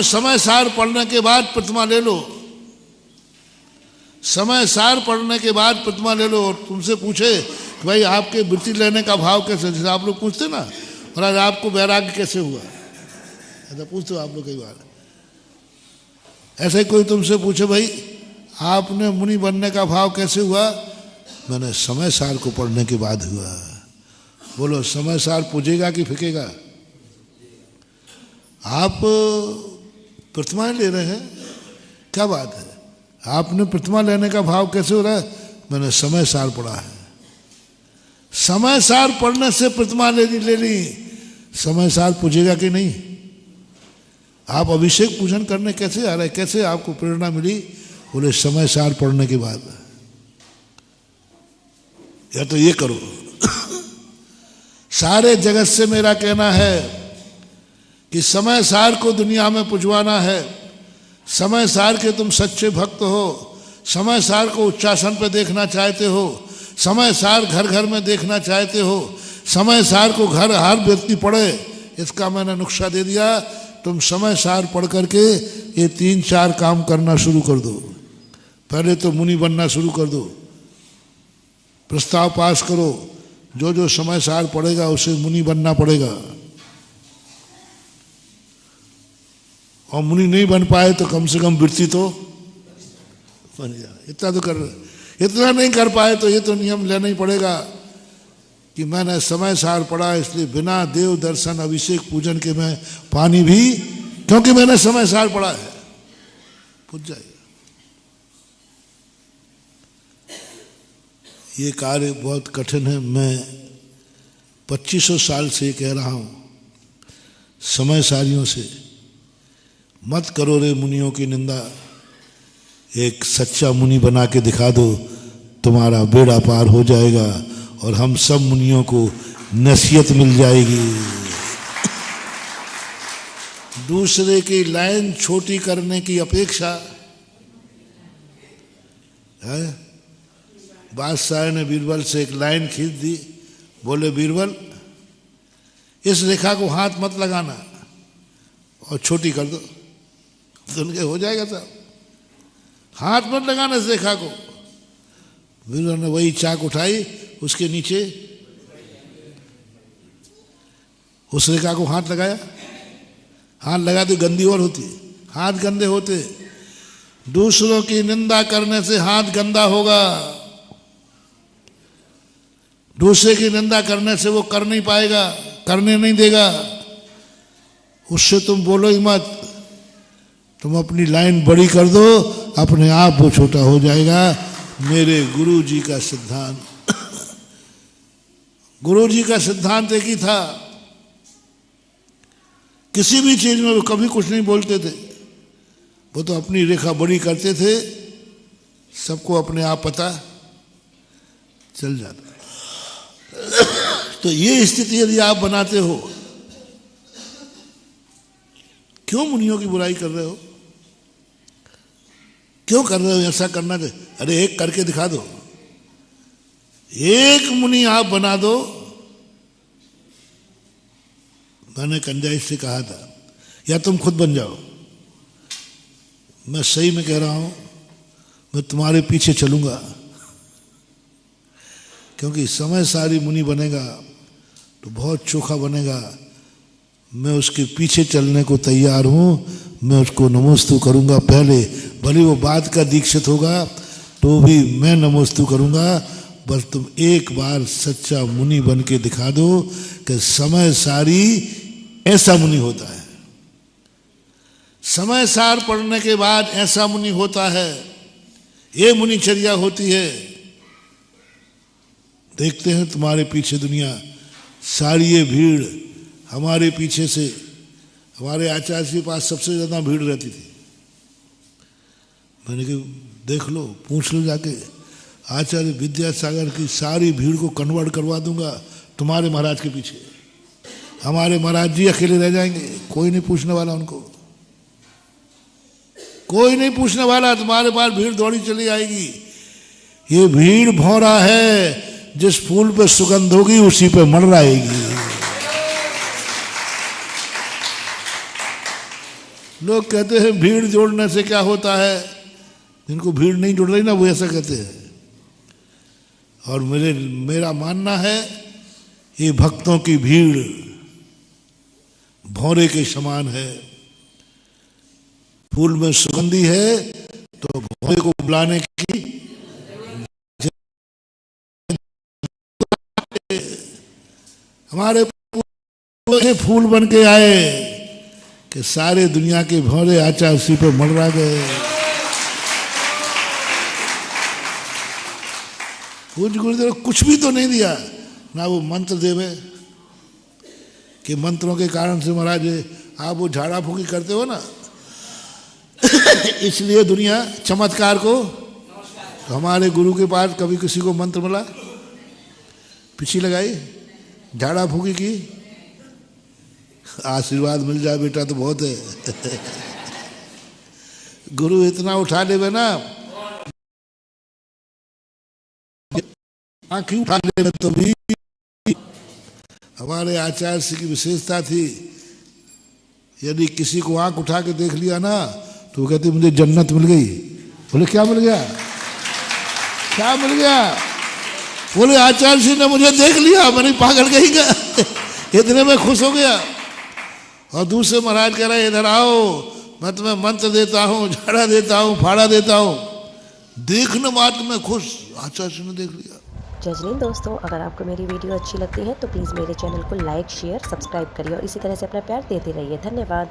समय सार पढ़ने के बाद प्रतिमा ले लो, समय सार पढ़ने के बाद प्रतिमा ले लो और तुमसे पूछे कि भाई आपके वृत्ति लेने का भाव कैसे, जैसे आप लोग पूछते ना, और आज आपको वैराग्य कैसे हुआ, ऐसा पूछते हो आप लोग कई बार। ऐसे ही कोई तुमसे पूछे भाई आपने मुनि बनने का भाव कैसे हुआ, मैंने समय सार को पढ़ने के बाद हुआ। बोलो समय सार पूजेगा कि फेंकेगा? आप प्रतिमाएं ले रहे हैं, क्या बात है, आपने प्रतिमा लेने का भाव कैसे हो रहा है? मैंने समय सार पढ़ा है। समय सार पढ़ने से प्रतिमा ले ली, समय सार पूजेगा कि नहीं? आप अभिषेक पूजन करने कैसे आ रहे, कैसे आपको प्रेरणा मिली? बोले समय सार पढ़ने के बाद। या तो ये करो सारे जगत से मेरा कहना है कि समय सार को दुनिया में पुजवाना है। समय सार के तुम सच्चे भक्त हो, समय सार को उच्चासन पे देखना चाहते हो, समय सार घर घर में देखना चाहते हो, समय सार को घर हर व्यक्ति पढ़े, इसका मैंने नुस्खा दे दिया। तुम समय सार पढ़ करके ये 3-4 काम करना शुरू कर दो। पहले तो मुनि बनना शुरू कर दो, प्रस्ताव पास करो, जो जो समय सार पढ़ेगा उसे मुनि बनना पड़ेगा। और मुनि नहीं बन पाए तो कम से कम वृत्ति तो बन जाए। इतना तो कर, इतना नहीं कर पाए तो ये तो नियम लेना ही पड़ेगा कि मैंने समय सार पढ़ा, इसलिए बिना देव दर्शन अभिषेक पूजन के मैं पानी भी, क्योंकि मैंने समय सार पढ़ा है, पूज जाएगा। ये कार्य बहुत कठिन है। मैं 2500 साल से कह रहा हूं समय सारियों से, मत करो रे मुनियों की निंदा, एक सच्चा मुनि बना के दिखा दो, तुम्हारा बेड़ा पार हो जाएगा और हम सब मुनियों को नसीहत मिल जाएगी। दूसरे की लाइन छोटी करने की अपेक्षा है। बादशाह ने बीरबल से एक लाइन खींच दी, बोले बीरबल इस रेखा को हाथ मत लगाना और छोटी कर दो, तो उनके हो जाएगा साहब, हाथ मत लगाना इस रेखा को। बीरबल ने वही चाक उठाई, उसके नीचे उस रेखा को हाथ लगाया, हाथ लगा तो गंदी और होती, हाथ गंदे होते। दूसरों की निंदा करने से हाथ गंदा होगा, दूसरे की निंदा करने से वो कर नहीं पाएगा, करने नहीं देगा। उससे तुम बोलो ही मत, तुम अपनी लाइन बड़ी कर दो, अपने आप वो छोटा हो जाएगा। मेरे गुरु जी का सिद्धांत, गुरु जी का सिद्धांत एक ही था, किसी भी चीज में वो कभी कुछ नहीं बोलते थे, वो तो अपनी रेखा बड़ी करते थे, सबको अपने आप पता चल जाता। तो ये स्थिति यदि आप बनाते हो, क्यों मुनियों की बुराई कर रहे हो, क्यों कर रहे हो? ऐसा करना चाहिए। अरे एक करके दिखा दो, एक मुनि आप बना दो। मैंने कंजाई से कहा था, या तुम खुद बन जाओ। मैं सही में कह रहा हूं, मैं तुम्हारे पीछे चलूंगा, क्योंकि समय सारी मुनि बनेगा तो बहुत चोखा बनेगा। मैं उसके पीछे चलने को तैयार हूं, मैं उसको नमोस्तु करूंगा। पहले भले वो बाद का दीक्षित होगा तो भी मैं नमोस्तु करूंगा। बस तुम एक बार सच्चा मुनि बन के दिखा दो कि समय सारी ऐसा मुनि होता है। समय सार पढ़ने के बाद ऐसा मुनि होता है, ये मुनिचर्या होती है। देखते हैं तुम्हारे पीछे दुनिया सारी ये भीड़, हमारे पीछे से हमारे आचार्य के पास सबसे ज्यादा भीड़ रहती थी। मैंने कहा देख लो, पूछ लो जाके, आचार्य विद्यासागर की सारी भीड़ को कन्वर्ट करवा दूंगा तुम्हारे महाराज के पीछे। हमारे महाराज जी अकेले रह जाएंगे, कोई नहीं पूछने वाला उनको, कोई नहीं पूछने वाला, तुम्हारे पास भीड़ दौड़ी चली आएगी। ये भीड़ भौरा है, जिस फूल पे सुगंध होगी उसी पे मंडराएगी। लोग कहते हैं भीड़ जोड़ने से क्या होता है, जिनको भीड़ नहीं जुड़ रही ना वो ऐसा कहते हैं। और मेरा मानना है ये भक्तों की भीड़ भौरे के समान है। फूल में सुगंधी है तो भौरे को बुलाने की हमारे फूल बन के आए कि सारे दुनिया के भौरे आचार उसी पर मंडरा गए। पूज्य गुरुदेव कुछ भी तो नहीं दिया ना, वो मंत्र देवे कि मंत्रों के कारण से महाराज आप वो झाड़ा फूकी करते हो ना इसलिए दुनिया चमत्कार को। तो हमारे गुरु के पास कभी किसी को मंत्र मिला, पीछे लगाई, झाड़ा फूकी की, आशीर्वाद मिल जाए बेटा तो बहुत है गुरु इतना उठा लेवे ना, आंखें उठा लेवे तो भी। हमारे आचार्य श्री की विशेषता थी, यदि किसी को आंख उठा के देख लिया ना तो वो कहते मुझे जन्नत मिल गई। बोले क्या मिल गया, क्या मिल गया? बोले आचार्य श्री ने मुझे देख लिया, मैंने पागल कहीं का इतने में खुश हो गया। और दूसरे महाराज कह रहे इधर आओ, मैं तुम्हें मंत्र देता हूँ, झाड़ा देता हूँ, फाड़ा देता हूँ, देखने मात्र में खुश। आचार्य श्री ने देख लिया। जय जैन दोस्तों, अगर आपको मेरी वीडियो अच्छी लगती है तो प्लीज़ मेरे चैनल को लाइक शेयर सब्सक्राइब करिए और इसी तरह से अपना प्यार देते रहिए। धन्यवाद।